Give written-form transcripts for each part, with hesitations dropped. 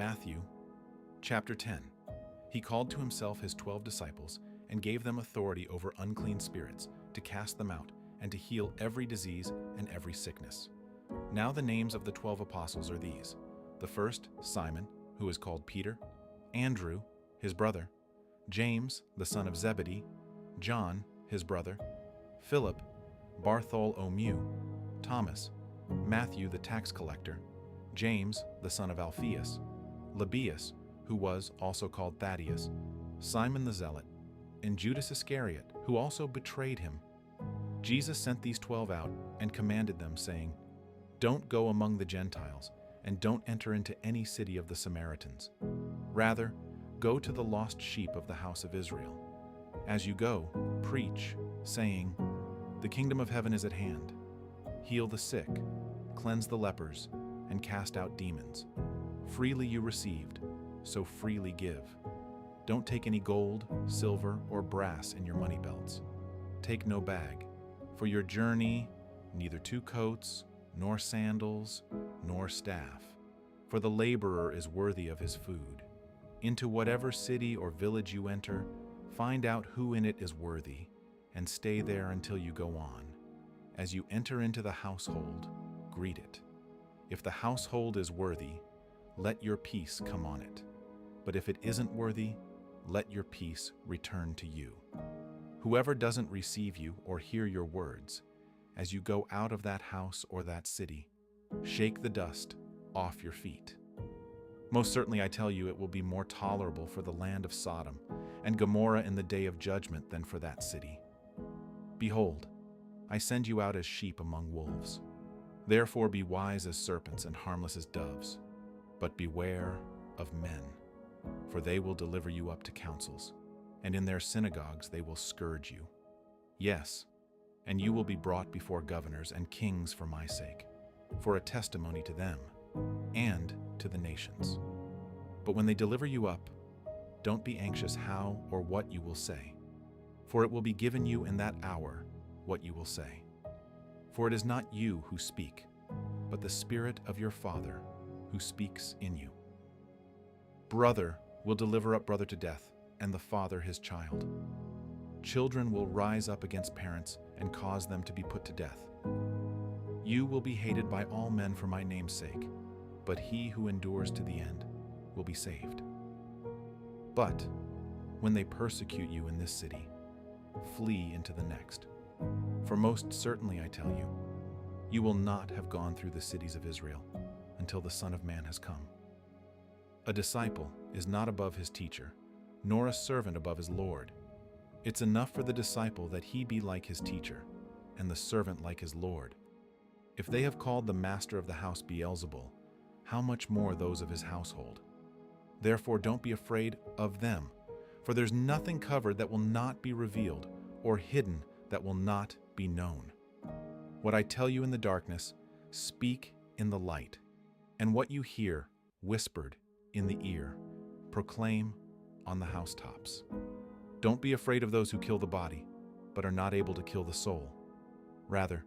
Matthew chapter 10. He called to himself his 12 disciples and gave them authority over unclean spirits to cast them out and to heal every disease and every sickness. Now the names of the 12 apostles are these: the first, Simon, who is called Peter; Andrew, his brother; James, the son of Zebedee; John, his brother; Philip; Bartholomew; Thomas; Matthew the tax collector; James, the son of Alphaeus; Lebbaeus, who was also called Thaddeus; Simon the Zealot; and Judas Iscariot, who also betrayed him. Jesus sent these 12 out and commanded them, saying, "Don't go among the Gentiles, and don't enter into any city of the Samaritans. Rather, go to the lost sheep of the house of Israel. As you go, preach, saying, 'The kingdom of heaven is at hand.' Heal the sick, cleanse the lepers, and cast out demons. Freely you received, so freely give. Don't take any gold, silver, or brass in your money belts. Take no bag. For your journey, neither 2 coats, nor sandals, nor staff. For the laborer is worthy of his food. Into whatever city or village you enter, find out who in it is worthy, and stay there until you go on. As you enter into the household, greet it. If the household is worthy, let your peace come on it. But if it isn't worthy, let your peace return to you. Whoever doesn't receive you or hear your words, as you go out of that house or that city, shake the dust off your feet. Most certainly I tell you, it will be more tolerable for the land of Sodom and Gomorrah in the day of judgment than for that city. Behold, I send you out as sheep among wolves. Therefore be wise as serpents and harmless as doves. But beware of men, for they will deliver you up to councils, and in their synagogues they will scourge you. Yes, and you will be brought before governors and kings for my sake, for a testimony to them and to the nations. But when they deliver you up, don't be anxious how or what you will say, for it will be given you in that hour what you will say. For it is not you who speak, but the Spirit of your Father who speaks in you. Brother will deliver up brother to death, and the father his child. Children will rise up against parents and cause them to be put to death. You will be hated by all men for my name's sake, but he who endures to the end will be saved. But when they persecute you in this city, flee into the next. For most certainly I tell you, you will not have gone through the cities of Israel until the Son of Man has come. A disciple is not above his teacher, nor a servant above his Lord. It's enough for the disciple that he be like his teacher, and the servant like his Lord. If they have called the master of the house Beelzebul, how much more those of his household? Therefore don't be afraid of them, for there's nothing covered that will not be revealed, or hidden that will not be known. What I tell you in the darkness, speak in the light, and what you hear, whispered in the ear, proclaim on the housetops. Don't be afraid of those who kill the body, but are not able to kill the soul. Rather,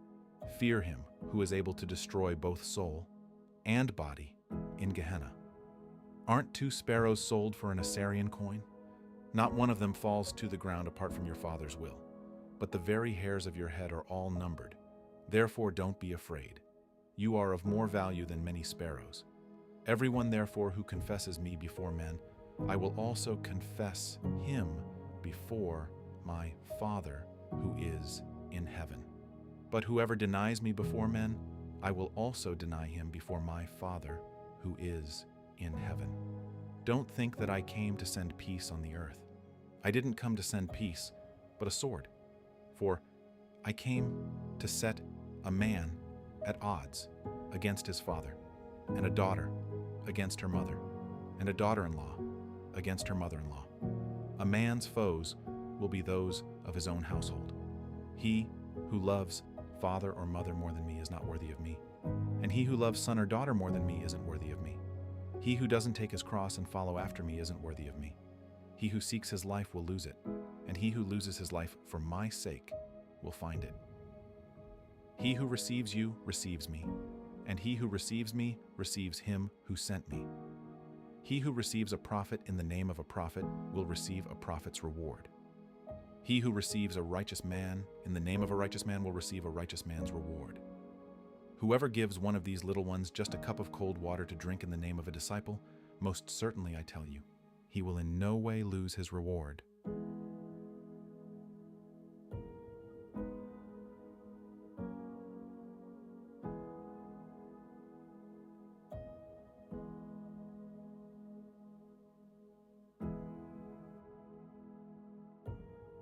fear him who is able to destroy both soul and body in Gehenna. Aren't 2 sparrows sold for an Assyrian coin? Not one of them falls to the ground apart from your Father's will. But the very hairs of your head are all numbered. Therefore don't be afraid. You are of more value than many sparrows. Everyone therefore who confesses me before men, I will also confess him before my Father who is in heaven. But whoever denies me before men, I will also deny him before my Father who is in heaven. Don't think that I came to send peace on the earth. I didn't come to send peace, but a sword. For I came to set a man at odds against his father, and a daughter against her mother, and a daughter-in-law against her mother-in-law. A man's foes will be those of his own household. He who loves father or mother more than me is not worthy of me, and he who loves son or daughter more than me isn't worthy of me. He who doesn't take his cross and follow after me isn't worthy of me. He who seeks his life will lose it, and he who loses his life for my sake will find it. He who receives you receives me, and he who receives me receives him who sent me. He who receives a prophet in the name of a prophet will receive a prophet's reward. He who receives a righteous man in the name of a righteous man will receive a righteous man's reward. Whoever gives one of these little ones just a cup of cold water to drink in the name of a disciple, most certainly I tell you, he will in no way lose his reward.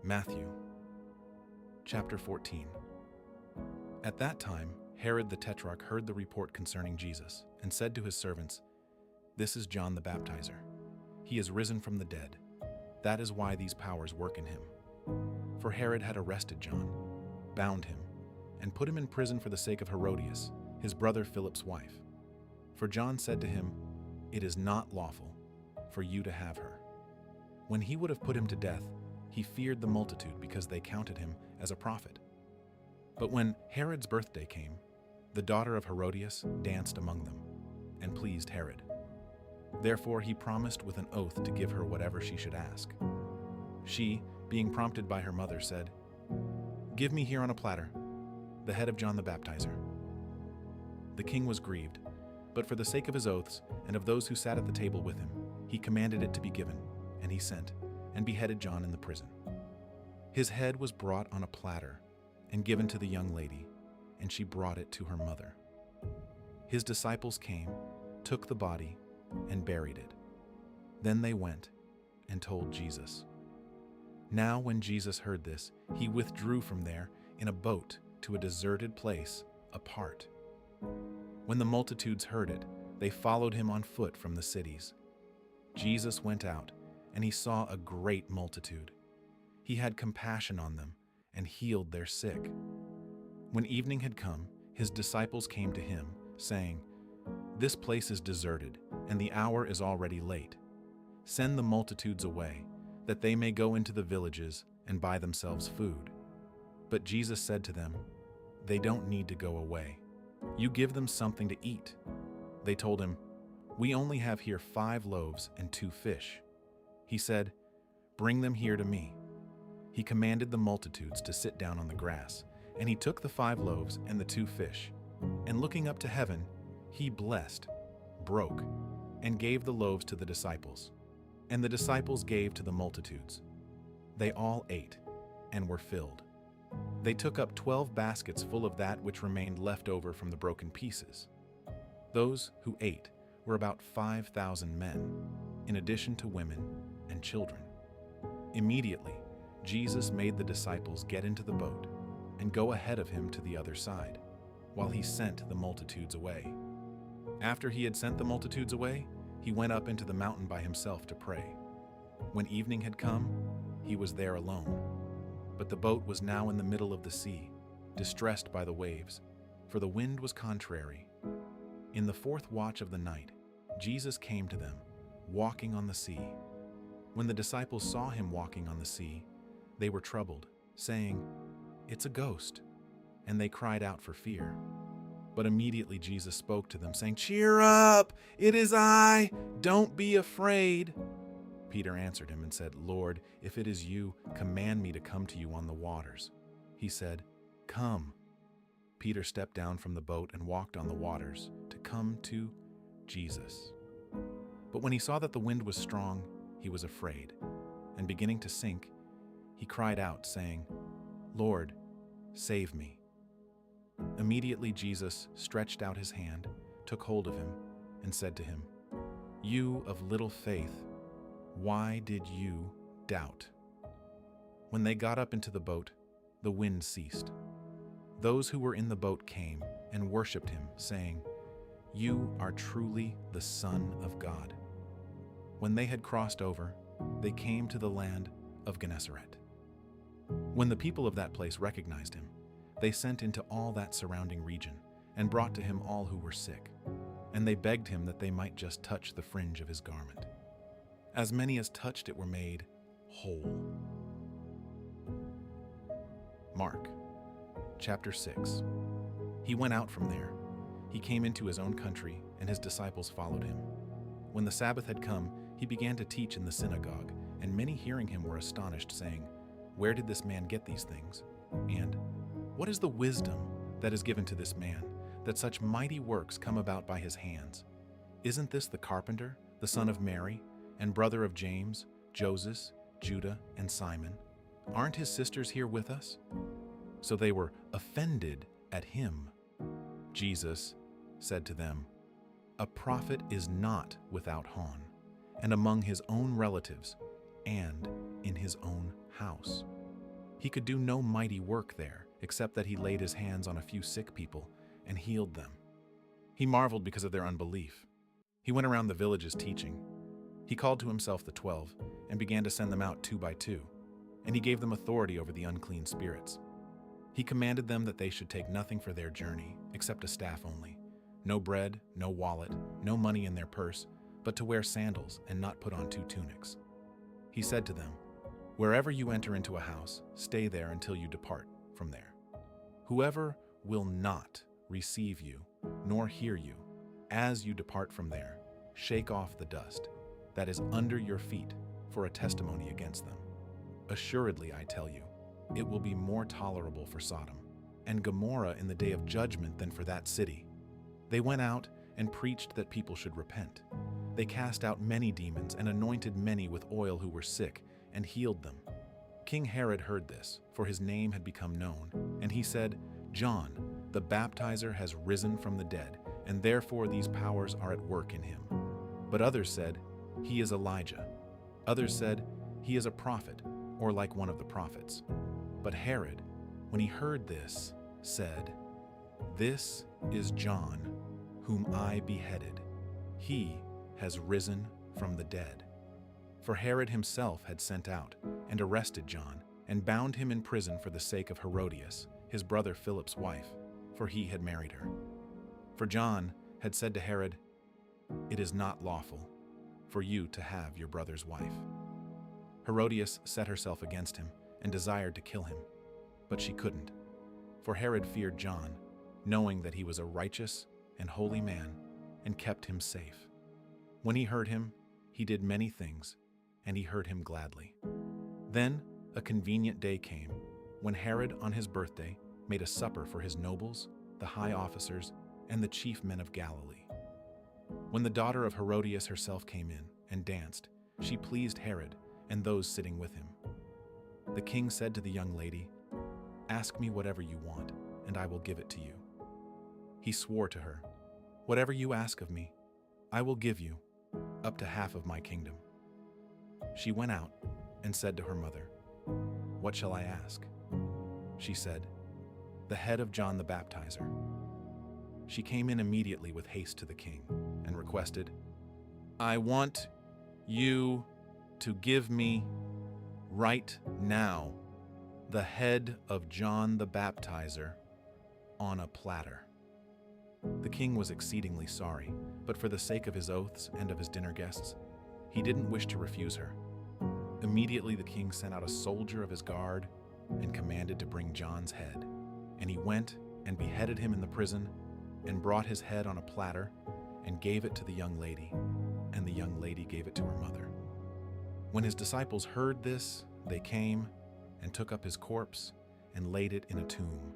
Matthew, chapter 14. At that time, Herod the Tetrarch heard the report concerning Jesus and said to his servants, "This is John the Baptizer. He is risen from the dead. That is why these powers work in him." For Herod had arrested John, bound him, and put him in prison for the sake of Herodias, his brother Philip's wife. For John said to him, "It is not lawful for you to have her." When he would have put him to death, he feared the multitude because they counted him as a prophet. But when Herod's birthday came, the daughter of Herodias danced among them and pleased Herod. Therefore he promised with an oath to give her whatever she should ask. She, being prompted by her mother, said, "Give me here on a platter the head of John the Baptizer." The king was grieved, but for the sake of his oaths and of those who sat at the table with him, he commanded it to be given, and he sent and beheaded John in the prison. His head was brought on a platter and given to the young lady, and she brought it to her mother. His disciples came, took the body, and buried it. Then they went and told Jesus. Now when Jesus heard this, he withdrew from there in a boat to a deserted place apart. When the multitudes heard it, they followed him on foot from the cities. Jesus went out, and he saw a great multitude. He had compassion on them and healed their sick. When evening had come, his disciples came to him, saying, "This place is deserted, and the hour is already late. Send the multitudes away, that they may go into the villages and buy themselves food." But Jesus said to them, "They don't need to go away. You give them something to eat." They told him, "We only have here 5 loaves and 2 fish." He said, "Bring them here to me." He commanded the multitudes to sit down on the grass, and he took the 5 loaves and the 2 fish, and looking up to heaven, he blessed, broke, and gave the loaves to the disciples, and the disciples gave to the multitudes. They all ate and were filled. They took up 12 baskets full of that which remained left over from the broken pieces. Those who ate were about 5,000 men, in addition to women and children. Immediately, Jesus made the disciples get into the boat and go ahead of him to the other side, while he sent the multitudes away. After he had sent the multitudes away, he went up into the mountain by himself to pray. When evening had come, he was there alone. But the boat was now in the middle of the sea, distressed by the waves, for the wind was contrary. In the 4th watch of the night, Jesus came to them, walking on the sea. When the disciples saw him walking on the sea, they were troubled, saying, "It's a ghost," and they cried out for fear. But immediately Jesus spoke to them, saying, "Cheer up! It is I! Don't be afraid!" Peter answered him and said, "Lord, if it is you, command me to come to you on the waters." He said, "Come." Peter stepped down from the boat and walked on the waters to come to Jesus. But when he saw that the wind was strong, he was afraid, and beginning to sink, he cried out, saying, "Lord, save me." Immediately Jesus stretched out his hand, took hold of him, and said to him, "You of little faith, why did you doubt?" When they got up into the boat, the wind ceased. Those who were in the boat came and worshipped him, saying, "You are truly the Son of God." When they had crossed over, they came to the land of Gennesaret. When the people of that place recognized him, they sent into all that surrounding region and brought to him all who were sick, and they begged him that they might just touch the fringe of his garment. As many as touched it were made whole. Mark, chapter 6. He went out from there. He came into his own country, and his disciples followed him. When the Sabbath had come, he began to teach in the synagogue, and many hearing him were astonished, saying, "Where did this man get these things? And what is the wisdom that is given to this man, that such mighty works come about by his hands? Isn't this the carpenter, the son of Mary, and brother of James, Joseph, Judah, and Simon? Aren't his sisters here with us?" So they were offended at him. Jesus said to them, "A prophet is not without honor, and among his own relatives, and in his own house." He could do no mighty work there, except that he laid his hands on a few sick people and healed them. He marveled because of their unbelief. He went around the villages teaching. He called to himself the 12 and began to send them out 2 by 2, and he gave them authority over the unclean spirits. He commanded them that they should take nothing for their journey, except a staff only, no bread, no wallet, no money in their purse, but to wear sandals and not put on 2 tunics. He said to them, "Wherever you enter into a house, stay there until you depart from there. Whoever will not receive you, nor hear you, as you depart from there, shake off the dust that is under your feet for a testimony against them. Assuredly, I tell you, it will be more tolerable for Sodom and Gomorrah in the day of judgment than for that city. They went out and preached that people should repent. They cast out many demons and anointed many with oil who were sick and healed them. King Herod heard this, for his name had become known, and he said, 'John, the baptizer, has risen from the dead, and therefore these powers are at work in him.' But others said, 'He is Elijah.' Others said, 'He is a prophet, or like one of the prophets.' But Herod, when he heard this, said, 'This is John, whom I beheaded. He has risen from the dead.' For Herod himself had sent out and arrested John and bound him in prison for the sake of Herodias, his brother Philip's wife, for he had married her. For John had said to Herod, 'It is not lawful for you to have your brother's wife.' Herodias set herself against him and desired to kill him, but she couldn't, for Herod feared John, knowing that he was a righteous and holy man, and kept him safe. When he heard him, he did many things, and he heard him gladly. Then a convenient day came, when Herod on his birthday made a supper for his nobles, the high officers, and the chief men of Galilee. When the daughter of Herodias herself came in and danced, she pleased Herod and those sitting with him. The king said to the young lady, 'Ask me whatever you want, and I will give it to you.' He swore to her, 'Whatever you ask of me, I will give you, up to half of my kingdom.' She went out and said to her mother, 'What shall I ask?' She said, 'The head of John the Baptizer.' She came in immediately with haste to the king and requested, 'I want you to give me right now the head of John the Baptizer on a platter.' The king was exceedingly sorry, but for the sake of his oaths and of his dinner guests, he didn't wish to refuse her. Immediately the king sent out a soldier of his guard and commanded to bring John's head. And he went and beheaded him in the prison, and brought his head on a platter, and gave it to the young lady, and the young lady gave it to her mother. When his disciples heard this, they came and took up his corpse and laid it in a tomb.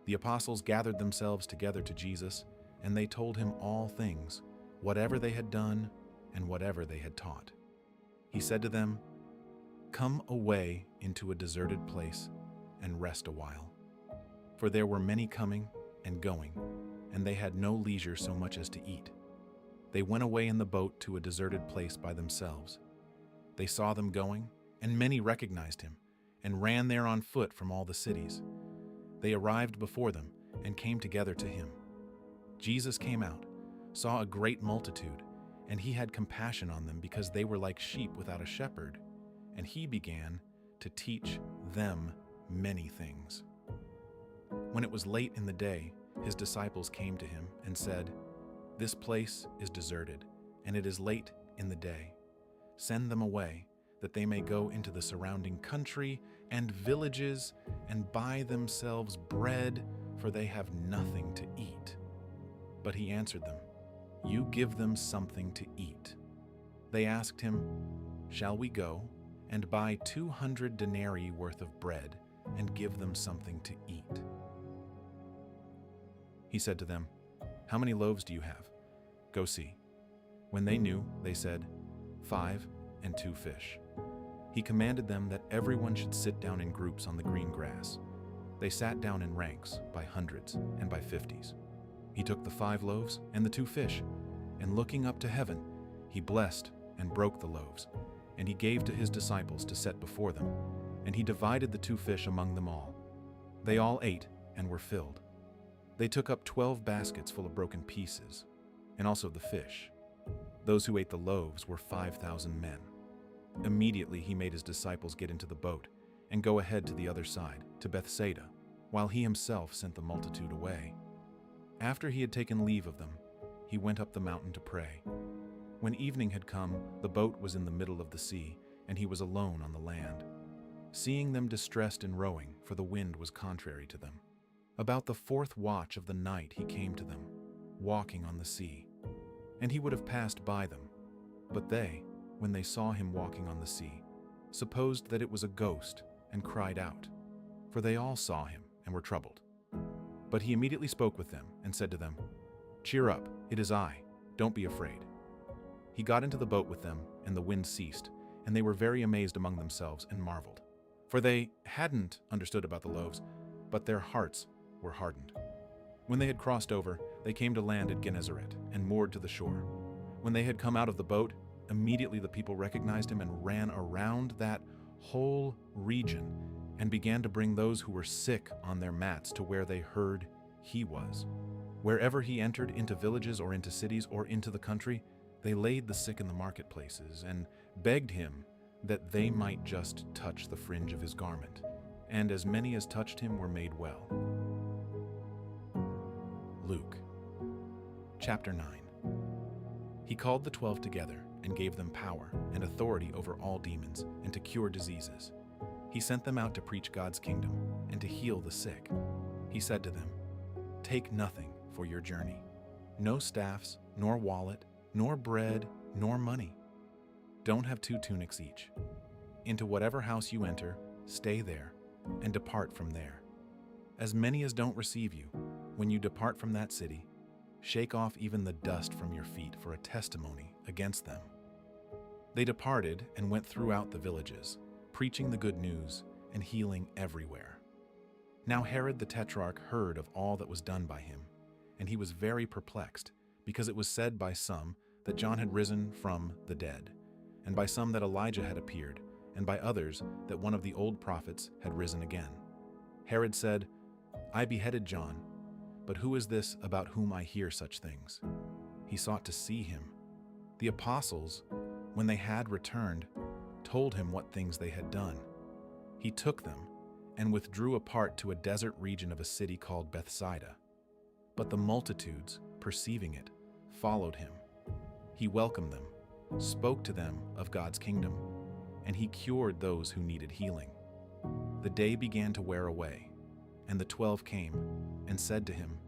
The apostles gathered themselves together to Jesus, and they told him all things, whatever they had done and whatever they had taught. He said to them, 'Come away into a deserted place and rest a while.' For there were many coming and going, and they had no leisure so much as to eat. They went away in the boat to a deserted place by themselves. They saw them going, and many recognized him, and ran there on foot from all the cities. They arrived before them and came together to him. Jesus came out, saw a great multitude, and he had compassion on them because they were like sheep without a shepherd, and he began to teach them many things. When it was late in the day, his disciples came to him and said, 'This place is deserted, and it is late in the day. Send them away, that they may go into the surrounding country and villages and buy themselves bread, for they have nothing to eat.' But he answered them, "You give them something to eat." They asked him, "Shall we go and buy 200 denarii worth of bread and give them something to eat?" He said to them, "How many loaves do you have? Go see." When they knew, they said, 5 and 2 fish. He commanded them that everyone should sit down in groups on the green grass. They sat down in ranks by hundreds and by 50s. He took the 5 loaves and the 2 fish, and looking up to heaven, he blessed and broke the loaves, and he gave to his disciples to set before them, and he divided the 2 fish among them all. They all ate and were filled. They took up 12 baskets full of broken pieces, and also the fish. Those who ate the loaves were 5,000 men. Immediately he made his disciples get into the boat and go ahead to the other side, to Bethsaida, while he himself sent the multitude away. After he had taken leave of them, he went up the mountain to pray. When evening had come, the boat was in the middle of the sea, and he was alone on the land. Seeing them distressed in rowing, for the wind was contrary to them, about the 4th watch of the night he came to them, walking on the sea. And he would have passed by them, but they, when they saw him walking on the sea, supposed that it was a ghost, and cried out, for they all saw him and were troubled. But he immediately spoke with them and said to them, "Cheer up, it is I, don't be afraid." He got into the boat with them, and the wind ceased, and they were very amazed among themselves and marveled. For they hadn't understood about the loaves, but their hearts were hardened. When they had crossed over, they came to land at Gennesaret and moored to the shore. When they had come out of the boat, immediately the people recognized him and ran around that whole region and began to bring those who were sick on their mats to where they heard he was. Wherever he entered, into villages or into cities or into the country, they laid the sick in the marketplaces and begged him that they might just touch the fringe of his garment. And as many as touched him were made well. Luke, chapter 9. He called the 12 together and gave them power and authority over all demons and to cure diseases. He sent them out to preach God's kingdom and to heal the sick. He said to them, "Take nothing for your journey, no staffs, nor wallet, nor bread, nor money. Don't have 2 tunics each. Into whatever house you enter, stay there and depart from there. As many as don't receive you, when you depart from that city, shake off even the dust from your feet for a testimony against them." They departed and went throughout the villages, preaching the good news and healing everywhere. Now Herod the Tetrarch heard of all that was done by him, and he was very perplexed, because it was said by some that John had risen from the dead, and by some that Elijah had appeared, and by others that one of the old prophets had risen again. Herod said, "I beheaded John, but who is this about whom I hear such things?" He sought to see him. The apostles, when they had returned, told him what things they had done. He took them and withdrew apart to a desert region of a city called Bethsaida. But the multitudes, perceiving it, followed him. He welcomed them, spoke to them of God's kingdom, and he cured those who needed healing. The day began to wear away, and the 12 came and said to him,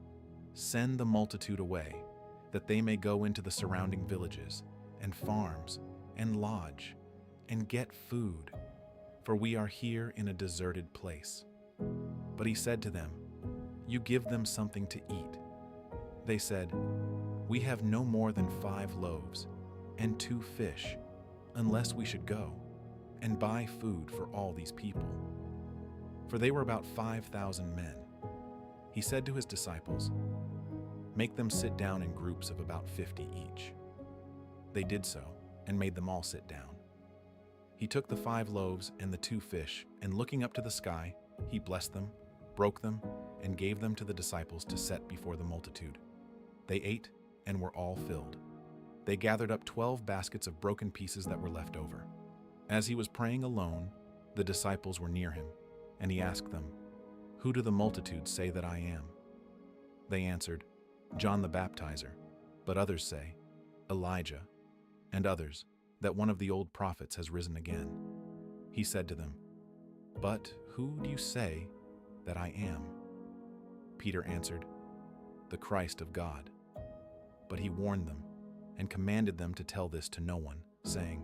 "Send the multitude away, that they may go into the surrounding villages and farms and lodge and get food, for we are here in a deserted place." But he said to them, "You give them something to eat." They said, "We have no more than 5 loaves and 2 fish, unless we should go and buy food for all these people." For they were about 5,000 men. He said to his disciples, "Make them sit down in groups of about 50 each." They did so, and made them all sit down. He took the 5 loaves and the 2 fish, and looking up to the sky, he blessed them, broke them, and gave them to the disciples to set before the multitude. They ate and were all filled. They gathered up 12 baskets of broken pieces that were left over. As he was praying alone, the disciples were near him, and he asked them, "Who do the multitudes say that I am?" They answered, "John the Baptizer, but others say, Elijah, and others, that one of the old prophets has risen again." He said to them, "But who do you say that I am?" Peter answered, "The Christ of God." But he warned them and commanded them to tell this to no one, saying,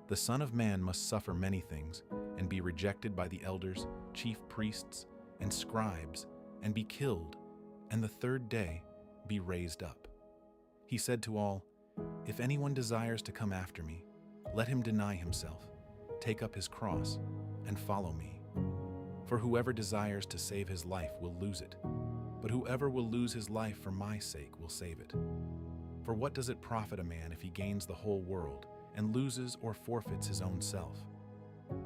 "The Son of Man must suffer many things and be rejected by the elders, chief priests, and scribes, and be killed, and the third day be raised up." He said to all, "If anyone desires to come after me, let him deny himself, take up his cross, and follow me. For whoever desires to save his life will lose it, but whoever will lose his life for my sake will save it. For what does it profit a man if he gains the whole world and loses or forfeits his own self?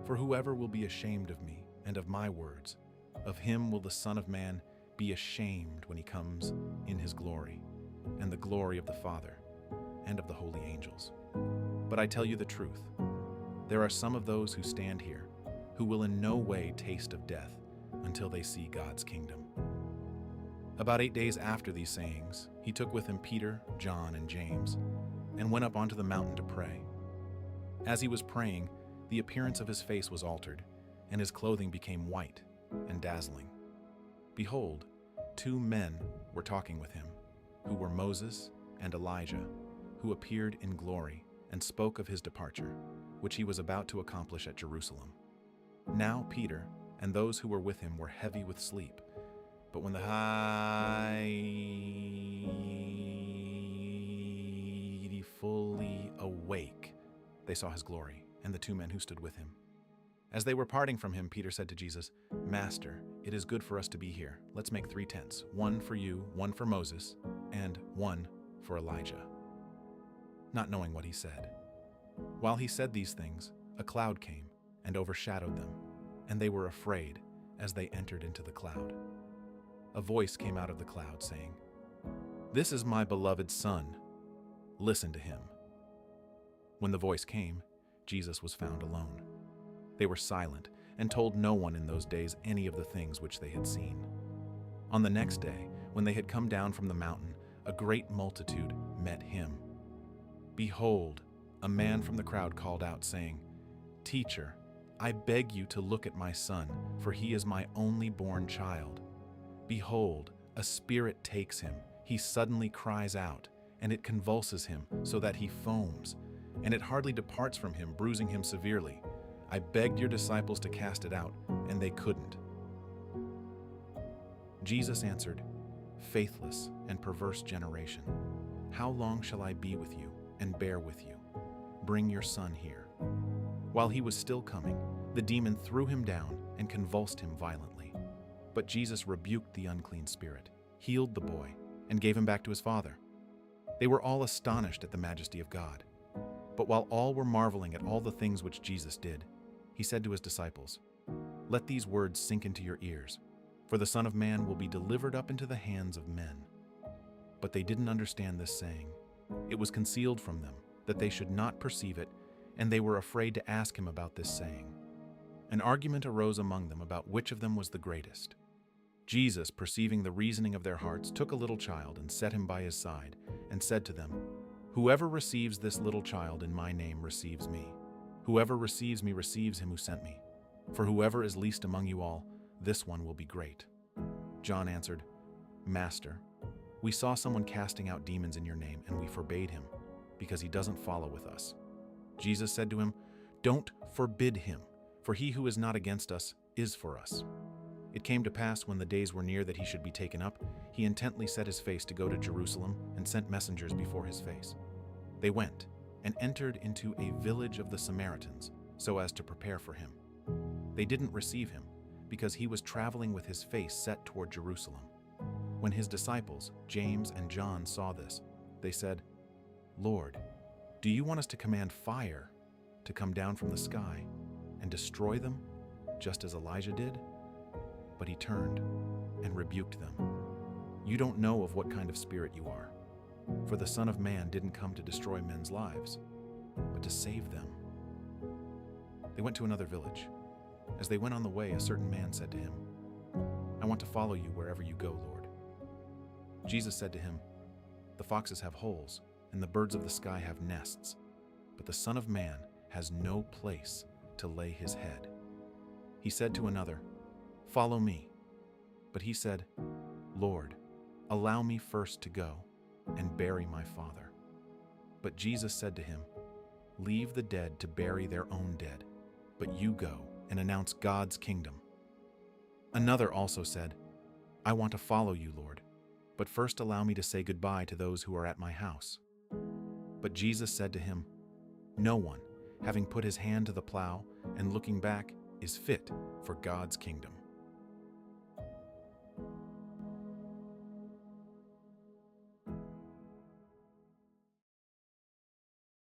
For whoever will be ashamed of me and of my words, of him will the Son of Man be ashamed when he comes in his glory, and the glory of the Father and of the holy angels. But I tell you the truth, there are some of those who stand here who will in no way taste of death until they see God's kingdom." About 8 days after these sayings, he took with him Peter, John, and James, and went up onto the mountain to pray. As he was praying, the appearance of his face was altered, and his clothing became white and dazzling. Behold, 2 men were talking with him, who were Moses and Elijah, who appeared in glory and spoke of his departure, which he was about to accomplish at Jerusalem. Now Peter and those who were with him were heavy with sleep, but when the fully awake, they saw his glory and the 2 men who stood with him. As they were parting from him, Peter said to Jesus, "Master, it is good for us to be here. Let's make 3 tents, one for you, one for Moses, and one for Elijah," not knowing what he said. While he said these things, a cloud came and overshadowed them, and they were afraid as they entered into the cloud. A voice came out of the cloud saying, "This is my beloved Son. Listen to him." When the voice came, Jesus was found alone. They were silent and told no one in those days any of the things which they had seen. On the next day, when they had come down from the mountain, a great multitude met him. Behold, a man from the crowd called out, saying, "Teacher, I beg you to look at my son, for he is my only born child. Behold, a spirit takes him. He suddenly cries out, and it convulses him so that he foams, and it hardly departs from him, bruising him severely. I begged your disciples to cast it out, and they couldn't." Jesus answered, "Faithless and perverse generation, how long shall I be with you and bear with you? Bring your son here." While he was still coming, the demon threw him down and convulsed him violently. But Jesus rebuked the unclean spirit, healed the boy, and gave him back to his father. They were all astonished at the majesty of God. But while all were marveling at all the things which Jesus did, he said to his disciples, "Let these words sink into your ears, for the Son of Man will be delivered up into the hands of men." But they didn't understand this saying. It was concealed from them, that they should not perceive it, and they were afraid to ask him about this saying. An argument arose among them about which of them was the greatest. Jesus, perceiving the reasoning of their hearts, took a little child and set him by his side, and said to them, "Whoever receives this little child in my name receives me. Whoever receives me receives him who sent me. For whoever is least among you all, this one will be great." John answered, "Master, we saw someone casting out demons in your name, and we forbade him, because he doesn't follow with us." Jesus said to him, "Don't forbid him, for he who is not against us is for us." It came to pass when the days were near that he should be taken up, he intently set his face to go to Jerusalem and sent messengers before his face. They went and entered into a village of the Samaritans so as to prepare for him. They didn't receive him because he was traveling with his face set toward Jerusalem. When his disciples, James and John, saw this, they said, "Lord, do you want us to command fire to come down from the sky and destroy them, just as Elijah did?" But he turned and rebuked them. "You don't know of what kind of spirit you are, for the Son of Man didn't come to destroy men's lives, but to save them." They went to another village. As they went on the way, a certain man said to him, "I want to follow you wherever you go, Lord." Jesus said to him, "The foxes have holes, and the birds of the sky have nests, but the Son of Man has no place to lay his head." He said to another, "Follow me." But he said, "Lord, allow me first to go and bury my father." But Jesus said to him, "Leave the dead to bury their own dead, but you go and announce God's kingdom." Another also said, "I want to follow you, Lord, but first allow me to say goodbye to those who are at my house." But Jesus said to him, "No one, having put his hand to the plow and looking back, is fit for God's kingdom."